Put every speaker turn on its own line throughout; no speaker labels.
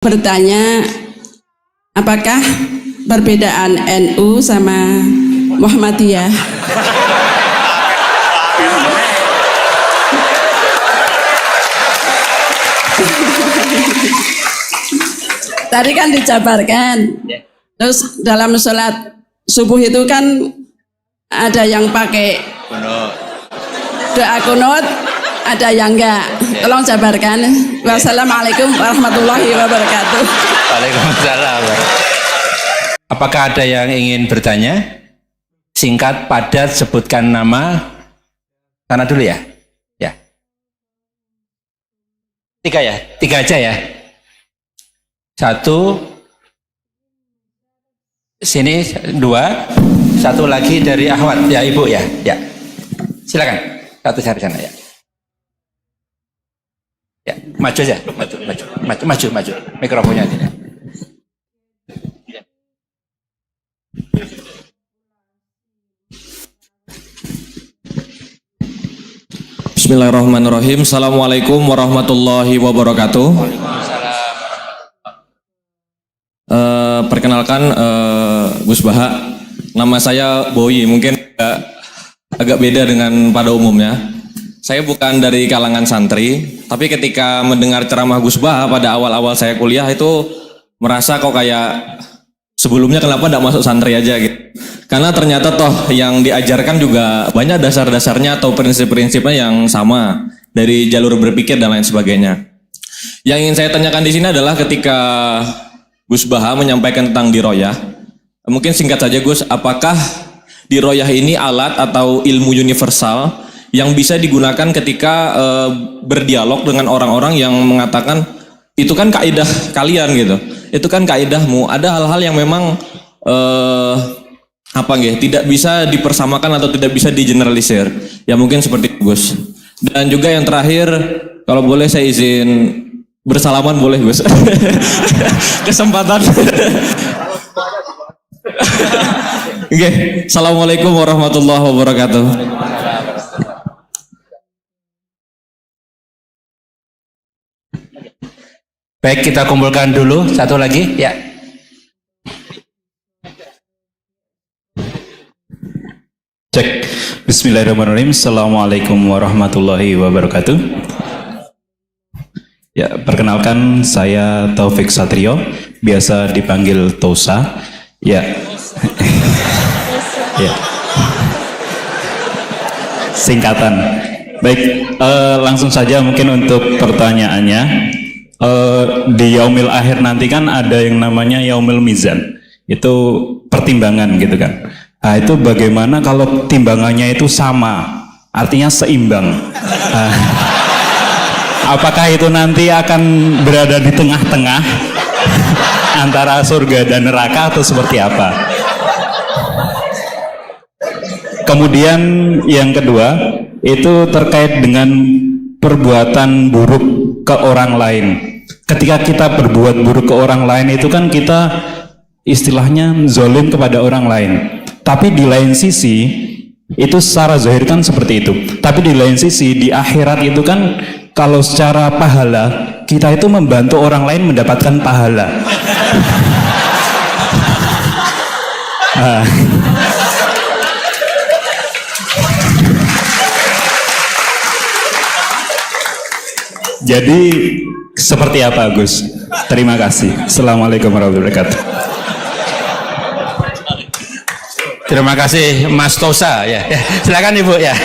Bertanya, apakah perbedaan NU sama Muhammadiyah? Tadi kan dijabarkan. Terus dalam sholat subuh itu kan ada yang pakai doa kunut, ada yang enggak. Tolong jabarkan. Wassalamualaikum warahmatullahi wabarakatuh.
Waalaikumsalam. Apakah ada yang ingin bertanya? Singkat, padat, sebutkan nama. Sana dulu ya. Ya. Tiga ya? Tiga aja ya. Satu. Sini dua. Satu lagi dari Ahwat. Ya Ibu ya. Ya. Silakan. Satu dari sana ya. Ya, maju aja, maju. Mikrofonnya ini.
Bismillahirrahmanirrahim. Assalamualaikum warahmatullahi wabarakatuh. Perkenalkan Gus Baha. Nama saya Boyi. Mungkin agak beda dengan pada umumnya. Saya bukan dari kalangan santri, tapi ketika mendengar ceramah Gus Baha pada awal-awal saya kuliah itu merasa kok kayak sebelumnya kenapa tidak masuk santri aja gitu. Karena ternyata toh yang diajarkan juga banyak dasar-dasarnya atau prinsip-prinsipnya yang sama dari jalur berpikir dan lain sebagainya. Yang ingin saya tanyakan di sini adalah ketika Gus Baha menyampaikan tentang diroyah, mungkin singkat saja Gus, apakah diroyah ini alat atau ilmu universal yang bisa digunakan ketika berdialog dengan orang-orang yang mengatakan itu kan kaidah kalian gitu, itu kan kaidahmu. Ada hal-hal yang memang tidak bisa dipersamakan atau tidak bisa digeneralisir. Ya mungkin seperti itu Gus. Dan juga yang terakhir, kalau boleh saya izin bersalaman boleh Gus. Kesempatan. Oke, Assalamualaikum warahmatullahi wabarakatuh.
Baik, kita kumpulkan dulu satu lagi ya.
Cek. Bismillahirrahmanirrahim. Assalamualaikum warahmatullahi wabarakatuh. Ya, perkenalkan saya Taufik Satrio, biasa dipanggil Tosa. Ya. Ya. Singkatan. Baik, langsung saja mungkin untuk pertanyaannya. Di yaumil akhir nanti kan ada yang namanya yaumil mizan, itu pertimbangan gitu kan. Nah itu bagaimana kalau timbangannya itu sama, artinya seimbang. Apakah itu nanti akan berada di tengah-tengah antara surga dan neraka atau seperti apa? Kemudian yang kedua itu terkait dengan perbuatan buruk ke orang lain. Ketika kita berbuat buruk ke orang lain itu kan kita istilahnya zolim kepada orang lain. Tapi di lain sisi itu secara zahir kan seperti itu. Tapi di lain sisi di akhirat itu kan kalau secara pahala kita itu membantu orang lain mendapatkan pahala. Jadi seperti apa Gus? Terima kasih. Assalamualaikum warahmatullahi wabarakatuh.
Terima kasih Mas Tosa ya. Silakan Ibu ya.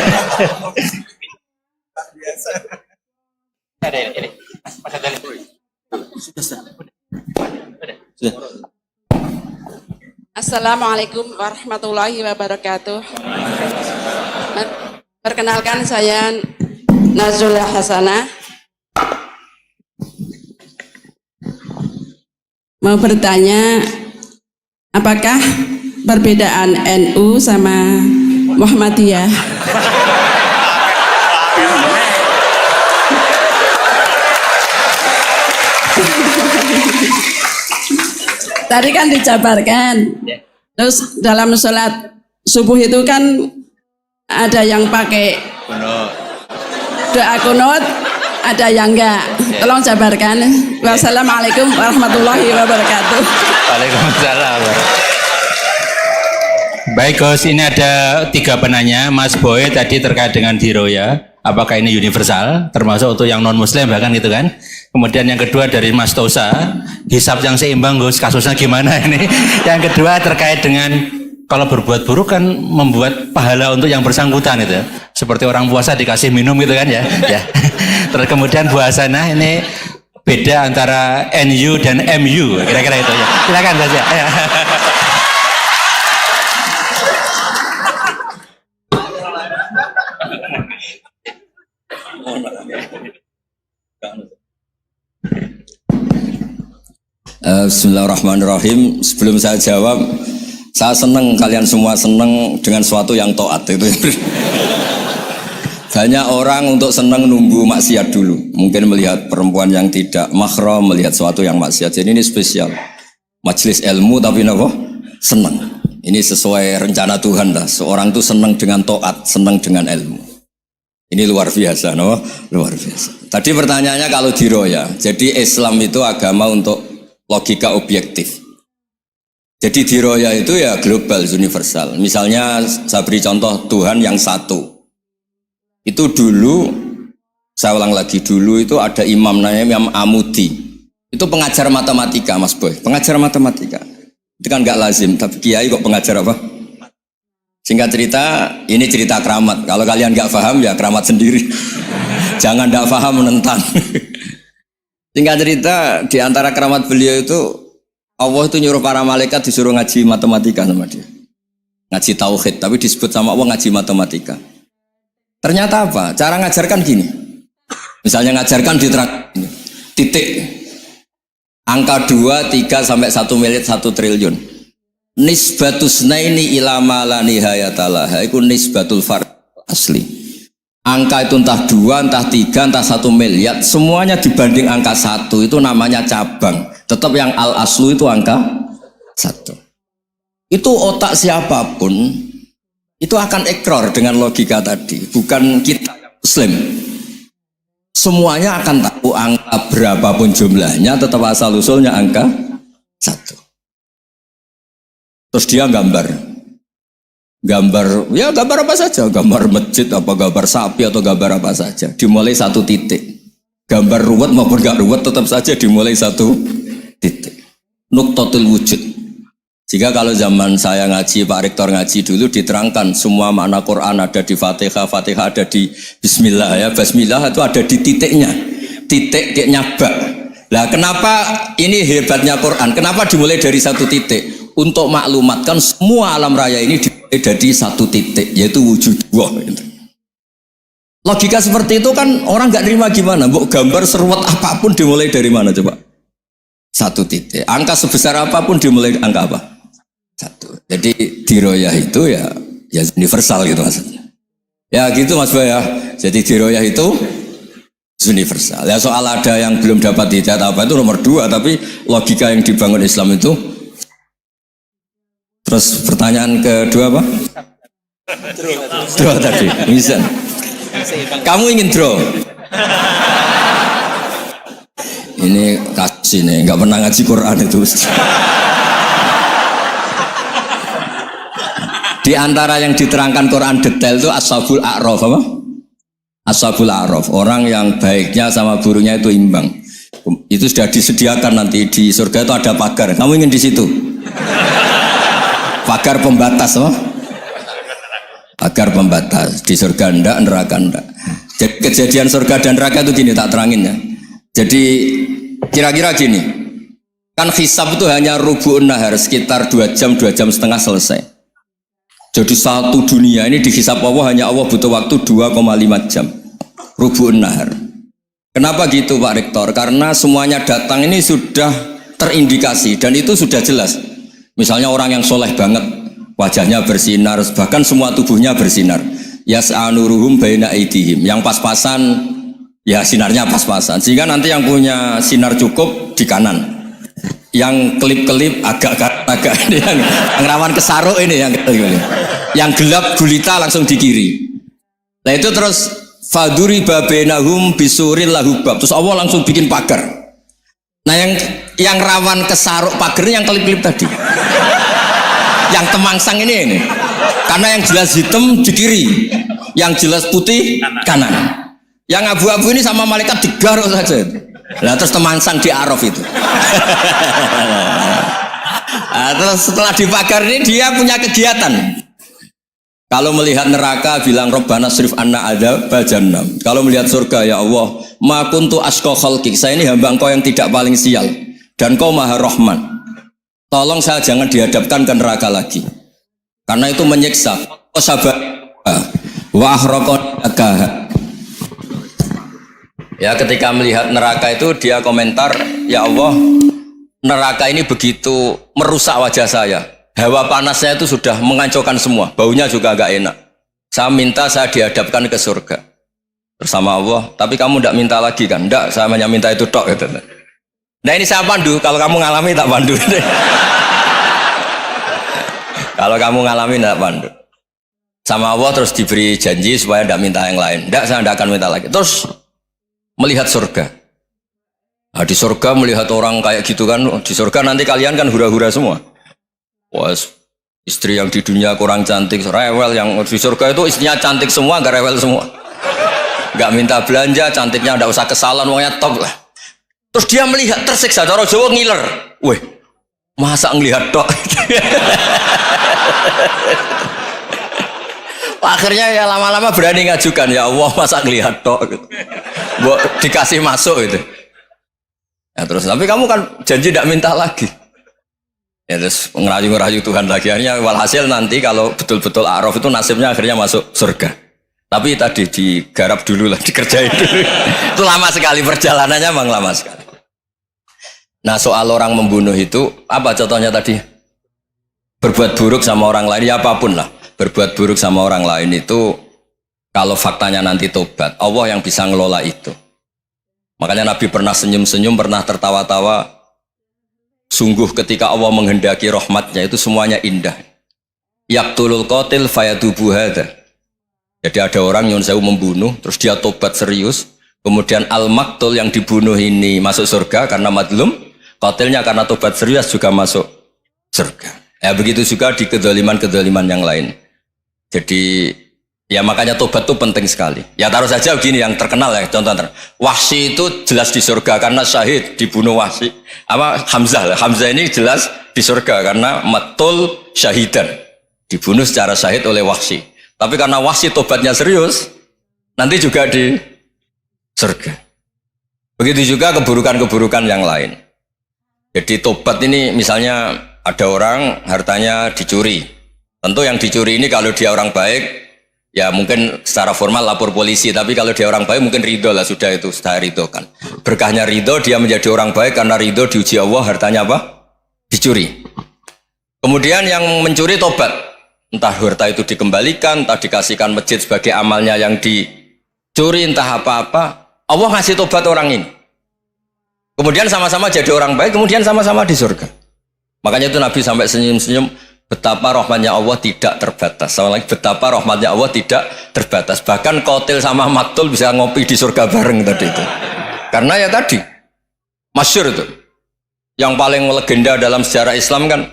Assalamualaikum warahmatullahi wabarakatuh. Perkenalkan saya Nazullah Hasanah. Mau bertanya, apakah perbedaan NU sama Muhammadiyah? Tadi kan dijabarkan. Terus dalam sholat subuh itu kan ada yang pakai doa kunut, ada yang enggak. Tolong jabarkan. Wassalamualaikum warahmatullahi wabarakatuh.
Waalaikumsalam. Baik Gus, ini ada 3 penanya. Mas Boy tadi terkait dengan diroya, apakah ini universal, termasuk untuk yang non muslim bahkan gitu kan. Kemudian yang kedua dari Mas Tosa, hisab yang seimbang Gus, kasusnya gimana ini. Yang kedua terkait dengan kalau berbuat buruk kan membuat pahala untuk yang bersangkutan itu, seperti orang puasa dikasih minum gitu kan ya. Ya. Terus kemudian puasana ini beda antara NU dan MU, kira-kira itu ya. Silakan saja. Ya.
Bismillahirrahmanirrahim. Sebelum saya jawab, saya senang kalian semua senang dengan sesuatu yang taat itu. Banyak orang untuk senang nunggu maksiat dulu. Mungkin melihat perempuan yang tidak mahram, melihat sesuatu yang maksiat. Jadi ini spesial. Majelis ilmu tapi apa? Senang. Ini sesuai rencana Tuhan lah. Seorang itu senang dengan taat, senang dengan ilmu. Ini luar biasa, no? Luar biasa. Tadi pertanyaannya kalau diroya. Jadi Islam itu agama untuk logika objektif. Jadi diroya itu ya global, universal. Misalnya saya beri contoh Tuhan yang satu. Itu dulu, saya ulang lagi, dulu itu ada imam namanya Imam Amudi. Itu pengajar matematika Mas Boy, pengajar matematika. Itu kan gak lazim, tapi kiai kok pengajar apa? Singkat cerita, ini cerita keramat. Kalau kalian gak paham ya keramat sendiri. Jangan gak paham menentang. Singkat cerita, di antara keramat beliau itu Allah itu nyuruh para malaikat disuruh ngaji matematika sama dia. Ngaji tauhid, tapi disebut sama Allah ngaji matematika. Ternyata apa? Cara ngajarkan gini. Misalnya ngajarkan diterang gini. Titik. Angka 2, 3 sampai 1 miliar 1 triliun. Nisbatus naini ila ma la nihayatalah. Itu nisbatul fard asli. Angka itu entah 2, entah 3, entah 1 miliar, semuanya dibanding angka 1 itu namanya cabang. Tetap yang al-aslu itu angka 1. Itu otak siapapun itu akan ikrar dengan logika tadi. Bukan kita Muslim. Semuanya akan tahu angka berapapun jumlahnya, tetap asal usulnya angka 1. Terus dia gambar, ya gambar apa saja, gambar masjid, apa gambar sapi atau gambar apa saja, dimulai 1 titik. Gambar ruwet maupun gak ruwet tetap saja dimulai 1 titik. Nuktotul wujud. Jika kalau zaman saya ngaji, Pak Rektor ngaji dulu diterangkan semua makna Quran ada di Fatihah, Fatihah ada di Bismillah ya, Bismillah itu ada di titiknya, titik nyabak. Nah kenapa ini hebatnya Quran? Kenapa dimulai dari 1 titik? Untuk maklumatkan semua alam raya ini dimulai dari 1 titik, yaitu wujud Allah. Logika seperti itu kan orang nggak terima gimana? Mbok gambar seruat apapun dimulai dari mana coba? 1 titik. Angka sebesar apapun dimulai angka apa? 1. Jadi diroyah itu ya universal gitu maksudnya. Ya gitu Mas Boy ya. Jadi diroyah itu universal. Ya soal ada yang belum dapat hidayah apa itu nomor 2, tapi logika yang dibangun Islam itu. Terus pertanyaan kedua apa? Draw tadi, bisa. Kamu ingin draw? Ini kasus ini, nggak pernah ngaji Quran itu. Di antara yang diterangkan Quran detail itu Ashabul A'raf apa? Ashabul A'raf, orang yang baiknya sama buruknya itu imbang. Itu sudah disediakan nanti di surga itu ada pagar. Kamu ingin di situ? Pagar pembatas, oh? Pagar pembatas di surga ndak, neraka ndak. Jadi kejadian surga dan neraka itu gini, tak terangin ya. Jadi kira-kira gini, kan hisab itu hanya rubu'un nahar, sekitar 2 jam, 2 jam setengah selesai. Jadi satu dunia ini dihisab Allah, hanya Allah butuh waktu 2,5 jam. Rubu'un nahar. Kenapa gitu Pak Rektor? Karena semuanya datang ini sudah terindikasi dan itu sudah jelas. Misalnya orang yang soleh banget, wajahnya bersinar, bahkan semua tubuhnya bersinar. Yas'anuruhum baina aidihim. Yang pas-pasan, ya sinarnya pas-pasan. Sehingga nanti yang punya sinar cukup di kanan. Yang kelip-kelip agak ini, yang rawan kesaruk ini, yang gelap gulita langsung di kiri. Nah itu terus Faduriba bainahum bisuril lahubab. Terus Allah langsung bikin pagar. Nah yang rawan kesaruk pagarnya yang kelip-kelip tadi. Yang temangsang ini. Karena yang jelas hitam di kiri, yang jelas putih kanan. Yang abu-abu ini sama malaikat digaruk saja. Nah terus temangsang di Araf itu. Nah, terus setelah dipagar ini dia punya kegiatan. Kalau melihat neraka bilang Rabbana srif anna adzabal jahannam. Kalau melihat surga, ya Allah, ma kuntu asqa khalqik. Saya ini hamba Engkau yang tidak paling sial dan Kau Maha Rahman. Tolong saya jangan dihadapkan ke neraka lagi. Karena itu menyiksa. Sabar wa ahraqaka. Ya, ketika melihat neraka itu dia komentar, ya Allah, neraka ini begitu merusak wajah saya. Hawa panasnya itu sudah menghancurkan semua, baunya juga agak enak. Saya minta saya dihadapkan ke surga bersama Allah, tapi kamu tidak minta lagi kan? Tidak, saya hanya minta itu tok. Gitu. Nah ini saya pandu, kalau kamu ngalami tak pandu. Kalau kamu ngalami tidak pandu. Sama Allah terus diberi janji supaya tidak minta yang lain. Tidak, saya tidak akan minta lagi. Terus melihat surga. Nah, di surga melihat orang kayak gitu kan, di surga nanti kalian kan hura-hura semua. Wah, istri yang di dunia kurang cantik, rewel, yang di surga itu istrinya cantik semua, gak rewel semua. Gak minta belanja, cantiknya gak usah kesalahan, wongnya top lah. Terus dia melihat tersiksa, cara Jawa ngiler. Weh, masa ngelihat tok? Akhirnya ya lama-lama berani ngajukan, ya Allah masa ngelihat tok? Gitu. Dikasih masuk gitu. Ya terus, tapi kamu kan janji gak minta lagi. Ya terus ngerayu-ngerayu Tuhan lagi. Akhirnya walhasil nanti kalau betul-betul A'raf itu nasibnya akhirnya masuk surga. Tapi tadi digarap dulu lah, dikerjain dulu. Itu lama sekali perjalanannya, memang lama sekali. Nah soal orang membunuh itu, apa contohnya tadi? Berbuat buruk sama orang lain, ya apapun lah. Berbuat buruk sama orang lain itu, kalau faktanya nanti tobat, Allah yang bisa ngelola itu. Makanya Nabi pernah senyum-senyum, pernah tertawa-tawa. Sungguh ketika Allah menghendaki rahmatnya itu semuanya indah. Yaqtulul qatil fayatubu hadza. Jadi ada orang yang saya membunuh, terus dia tobat serius. Kemudian al-maktul yang dibunuh ini masuk surga karena madlum. Qatilnya karena tobat serius juga masuk surga. Ya begitu juga di kedoliman-kedoliman yang lain. Jadi ya makanya tobat itu penting sekali. Ya taruh saja begini yang terkenal ya, contoh Wahsy itu jelas di surga karena syahid dibunuh Wahsy. Apa Hamzah? Hamzah ini jelas di surga karena matul syahidan, dibunuh secara syahid oleh Wahsy. Tapi karena Wahsy tobatnya serius, nanti juga di surga. Begitu juga keburukan-keburukan yang lain. Jadi tobat ini misalnya ada orang hartanya dicuri. Tentu yang dicuri ini kalau dia orang baik, ya mungkin secara formal lapor polisi, tapi kalau dia orang baik mungkin ridho lah, sudah itu sudah ridho kan. Berkahnya ridho, dia menjadi orang baik karena ridho diuji Allah, hartanya apa? Dicuri. Kemudian yang mencuri tobat, entah harta itu dikembalikan, entah dikasihkan masjid sebagai amalnya yang dicuri, entah apa-apa, Allah ngasih tobat orang ini. Kemudian sama-sama jadi orang baik, kemudian sama-sama di surga. Makanya itu Nabi sampai senyum-senyum, betapa rahmatnya Allah tidak terbatas. Sama lagi, betapa rahmatnya Allah tidak terbatas. Bahkan qatil sama maktul bisa ngopi di surga bareng tadi itu. Karena ya tadi, masyhur itu. Yang paling legenda dalam sejarah Islam kan,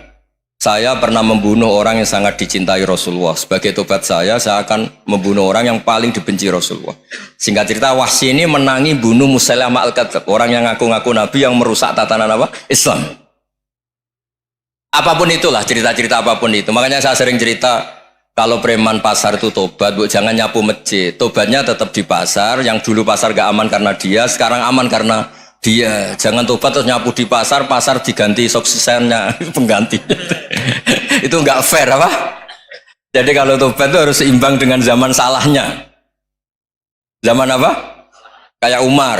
saya pernah membunuh orang yang sangat dicintai Rasulullah. Sebagai tobat saya akan membunuh orang yang paling dibenci Rasulullah. Singkat cerita, Wahsy ini menangi bunuh Musailamah al-Kadzdzab, orang yang ngaku-ngaku Nabi yang merusak tatanan apa? Islam. Apapun itulah, cerita-cerita apapun itu. Makanya saya sering cerita, kalau preman pasar itu tobat, bu, jangan nyapu masjid. Tobatnya tetap di pasar, yang dulu pasar gak aman karena dia, sekarang aman karena dia. Jangan tobat terus nyapu di pasar, pasar diganti soksisennya, pengganti. Itu nggak fair apa? Jadi kalau tobat itu harus seimbang dengan zaman salahnya. Zaman apa? Kayak Umar.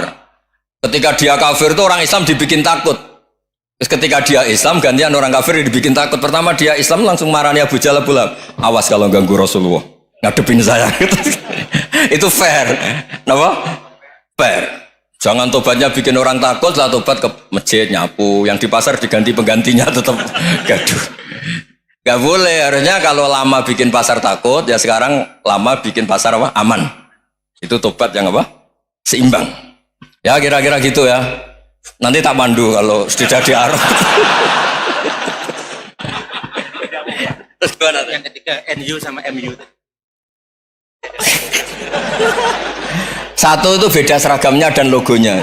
Ketika dia kafir itu orang Islam dibikin takut. Terus ketika dia Islam, gantian orang kafir dibikin takut. Pertama dia Islam langsung marahnya Abu Jahal, awas kalau ganggu Rasulullah, ngadepin saya. Itu fair. Kenapa? Fair. Jangan tobatnya bikin orang takut, setelah tobat ke masjid, nyapu. Yang di pasar diganti penggantinya tetap gaduh. Gak boleh, harusnya kalau lama bikin pasar takut, ya sekarang lama bikin pasar apa? Aman. Itu tobat yang apa? Seimbang. Ya kira-kira gitu ya. Nanti tak pandu kalau sudah di Arab. Terus gimana?
Yang ketiga NU sama MU.
Satu itu beda seragamnya dan logonya.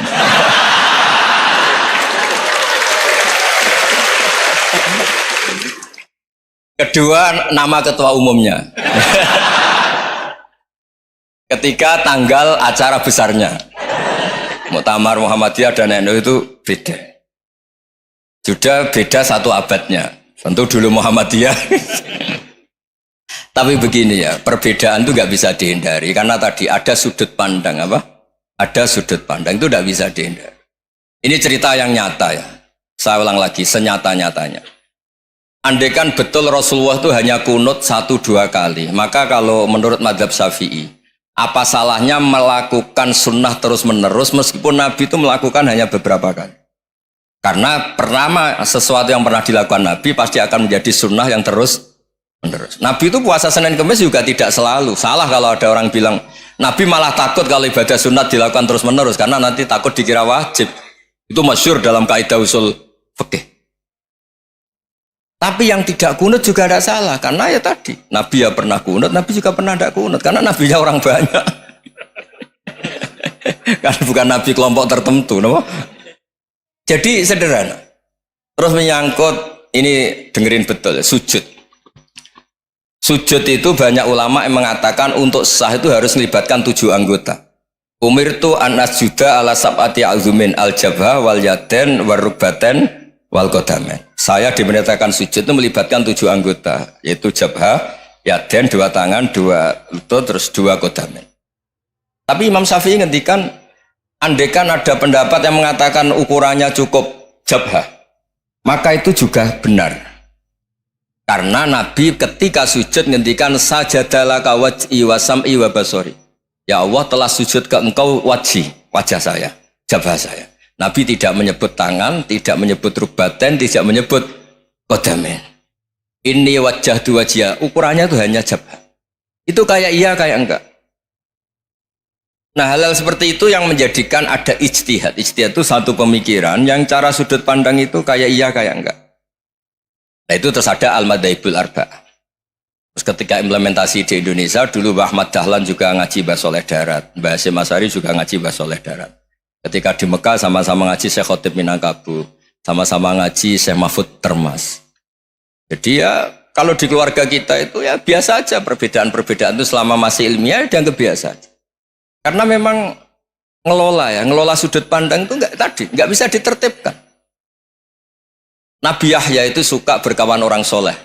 Kedua, nama ketua umumnya. Ketiga, tanggal acara besarnya. Muktamar Muhammadiyah dan NU itu beda. Sudah beda satu abadnya. Tentu dulu Muhammadiyah. Tapi begini ya, perbedaan itu nggak bisa dihindari. Karena tadi ada sudut pandang apa? Ada sudut pandang, itu nggak bisa dihindari. Ini cerita yang nyata ya. Saya ulang lagi, senyata-nyatanya. Andaikan betul Rasulullah itu hanya kunut 1-2 kali, maka kalau menurut mazhab Syafi'i, apa salahnya melakukan sunnah terus-menerus meskipun Nabi itu melakukan hanya beberapa kali? Karena pertama sesuatu yang pernah dilakukan Nabi pasti akan menjadi sunnah yang terus-menerus. Nabi itu puasa Senin Kemis juga tidak selalu. Salah kalau ada orang bilang Nabi malah takut kalau ibadah sunat dilakukan terus-menerus karena nanti takut dikira wajib. Itu masyhur dalam kaidah usul fikih. Tapi yang tidak kunut juga tidak salah, karena ya tadi Nabi ya pernah kunut, Nabi juga pernah tidak kunut, karena Nabinya orang banyak. Karena bukan Nabi kelompok tertentu, no? Jadi sederhana. Terus menyangkut, ini dengerin betul, sujud. Sujud itu banyak ulama yang mengatakan untuk sah itu harus melibatkan 7 anggota. Umirtu an asjuda ala sab'ati azumin al-jabha wal yaden warukbaten wal qadamen. Saya diperintahkan sujud itu melibatkan 7 anggota, yaitu jabha, yaden 2 tangan, 2 lutut, terus 2 qadamen. Tapi Imam Syafi'i ngendikan, andaikan ada pendapat yang mengatakan ukurannya cukup jabha, maka itu juga benar. Karena Nabi ketika sujud ngendikan sajadalaka waj'i wa sam'i wa basori. Ya Allah telah sujud ke engkau wajah saya, jabha saya. Nabi tidak menyebut tangan, tidak menyebut rubaten, tidak menyebut qadamen. Ini wajah dua wajah, ukurannya itu hanya jabha. Itu kayak iya, kayak enggak. Nah, hal-hal seperti itu yang menjadikan ada ijtihad. Ijtihad itu satu pemikiran yang cara sudut pandang itu kayak iya, kayak enggak. Nah, itu terus ada al-madhaibul arba'ah. Terus ketika implementasi di Indonesia, dulu Mbah Ahmad Dahlan juga ngaji Mbah Soleh Darat, Mbah Hasyim Asy'ari juga ngaji Mbah Soleh Darat. Ketika di Mekah sama-sama ngaji Syekh Khotib Minangkabau, sama-sama ngaji Syekh Mahfud Termas. Jadi ya kalau di keluarga kita itu ya biasa aja, perbedaan-perbedaan itu selama masih ilmiah dianggap biasa aja. Karena memang ngelola sudut pandang itu nggak bisa ditertibkan. Nabi Yahya itu suka berkawan orang soleh.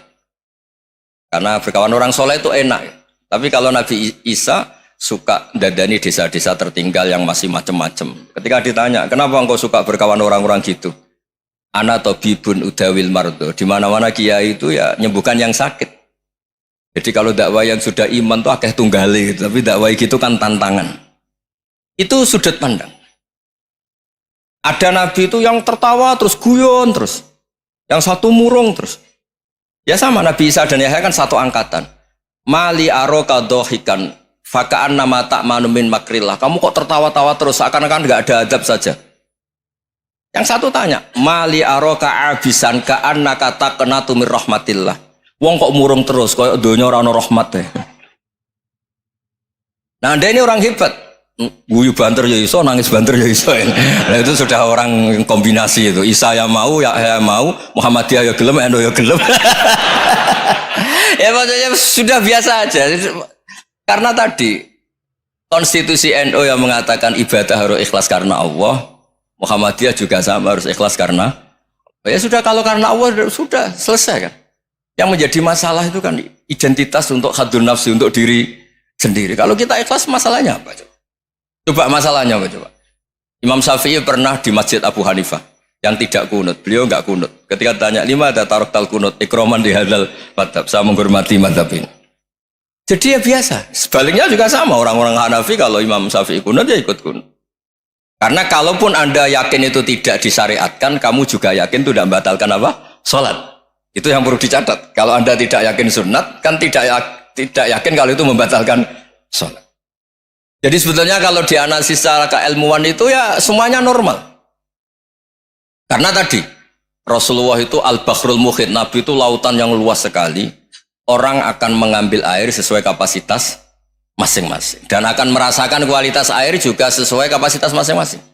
Karena berkawan orang soleh itu enak. Tapi kalau Nabi Isa suka dadani desa-desa tertinggal yang masih macam-macam. Ketika ditanya, kenapa engkau suka berkawan orang-orang gitu? Ana tabibun udawil mardo. Di mana-mana kiai itu ya nyembuhkan yang sakit. Jadi kalau dakwah yang sudah iman tuh akeh tunggali, gitu. Tapi dakwah gitu kan tantangan. Itu sudut pandang. Ada nabi itu yang tertawa terus guyon terus. Yang satu murung terus. Ya sama Nabi Isa dan Yahya kan satu angkatan. Mali aroka dohikan fakaan nama tak manumin makrillah. Kamu kok tertawa-tawa terus seakan-akan nggak ada adab saja. Yang satu tanya, mali aroka abisan kaan nakata kena tumir rahmatillah. Wong kok murung terus, kok dunia orang rahmat deh. Nah, Anda ini orang hebat. Guyu banter ya iso, nangis banter ya iso. Nah, itu sudah orang kombinasi itu. Isa ya mau, ya mau, Muhammadiyah ya gelem, NU ya gelem. Ya maksudnya sudah biasa aja. Karena tadi konstitusi NU yang mengatakan ibadah harus ikhlas karena Allah, Muhammadiyah juga sama harus ikhlas karena ya sudah, kalau karena Allah sudah selesai kan. Yang menjadi masalah itu kan identitas untuk hadun nafsi, untuk diri sendiri. Kalau kita ikhlas masalahnya apa? Coba masalahnya apa coba? Imam Syafi'i pernah di Masjid Abu Hanifah yang tidak kunut. Beliau enggak kunut. Ketika tanya, lima ada tarok tal kunut, ikroman di hadal madhab. Saya menghormati madhab ini. Jadi ya biasa. Sebaliknya juga sama. Orang-orang Hanafi kalau Imam Syafi'i kunut ya ikut kunut. Karena kalaupun Anda yakin itu tidak disyariatkan, kamu juga yakin itu tidak membatalkan apa? Sholat. Itu yang perlu dicatat. Kalau Anda tidak yakin sunat, kan tidak yakin kalau itu membatalkan sholat. Jadi sebetulnya kalau dianalisis secara keilmuan itu ya semuanya normal. Karena tadi Rasulullah itu al-bahrul muhit, Nabi itu lautan yang luas sekali. Orang akan mengambil air sesuai kapasitas masing-masing dan akan merasakan kualitas air juga sesuai kapasitas masing-masing.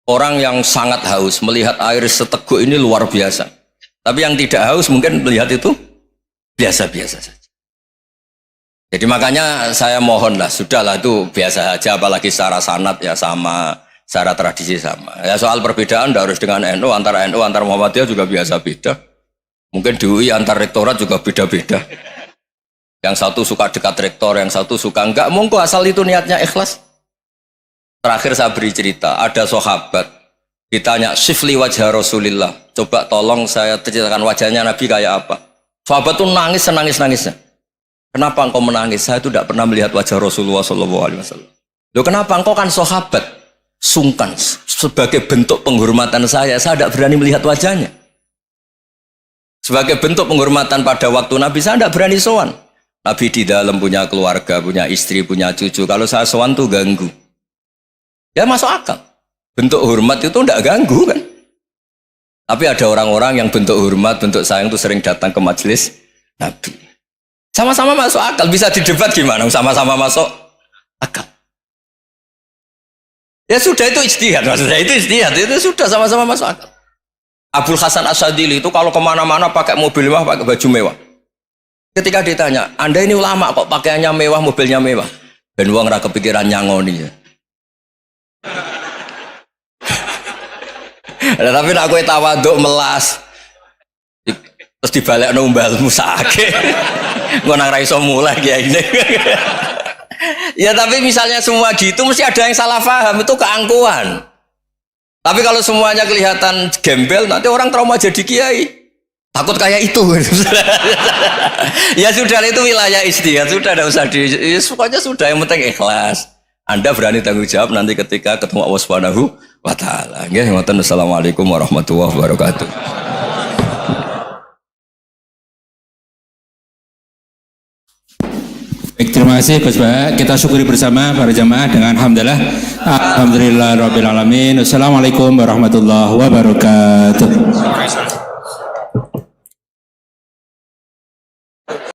Orang yang sangat haus melihat air seteguk ini luar biasa. Tapi yang tidak haus mungkin melihat itu biasa-biasa saja. Jadi makanya saya mohonlah, sudahlah itu biasa saja, apalagi secara sanad ya sama, secara tradisi sama. Ya soal perbedaan tidak harus dengan NU, antara NU antar Muhammadiyah juga biasa beda. Mungkin di UI antar rektorat juga beda-beda. Yang satu suka dekat rektor, yang satu suka enggak. Monggo asal itu niatnya ikhlas. Terakhir saya beri cerita, ada sahabat ditanya, "Sifli wajah Rasulillah." Coba tolong saya ceritakan wajahnya Nabi kayak apa. Sahabat itu nangis senangis-nangisnya. Kenapa engkau menangis? Saya itu tidak pernah melihat wajah Rasulullah SAW. Loh kenapa? Engkau kan sahabat. Sungkan. Sebagai bentuk penghormatan saya tidak berani melihat wajahnya. Sebagai bentuk penghormatan pada waktu Nabi, saya tidak berani sowan. Nabi di dalam punya keluarga, punya istri, punya cucu. Kalau saya sowan tuh ganggu. Ya masuk akal. Bentuk hormat itu tidak ganggu kan. Tapi ada orang-orang yang bentuk hormat, bentuk sayang itu sering datang ke majelis Nabi. Sama-sama masuk akal. Bisa didebat gimana? Sama-sama masuk akal. Ya sudah, itu ijtihad. Maksudnya itu ijtihad. Itu sudah sama-sama masuk akal. Abul Hasan Asyadili itu kalau kemana-mana pakai mobil mewah, pakai baju mewah. Ketika ditanya, Anda ini ulama kok pakaiannya mewah, mobilnya mewah? Ben wong ra kepikiran nyangoni ya. Tapi nak kowe tawaduk melas. Terus dibalik numbalmu sakit. Engko nang ra iso mulai kiai ini. Ya tapi misalnya semua gitu mesti ada yang salah paham, itu keangkuhan. Tapi kalau semuanya kelihatan gembel, nanti orang trauma jadi kiai. Takut kayak itu. Ya sudah, itu wilayah ijtihad, sudah tidak usah ya, pokoknya sudah, yang penting ikhlas. Anda berani tanggung jawab nanti ketika ketemu Allah Subhanahu wa taala. Nggih, ngoten. Assalamualaikum warahmatullahi wabarakatuh.
Baik, terima kasih Gus Bah. Kita syukuri bersama para jamaah dengan hamdalah. Alhamdulillahirabbil alamin. Wassalamualaikum warahmatullahi wabarakatuh.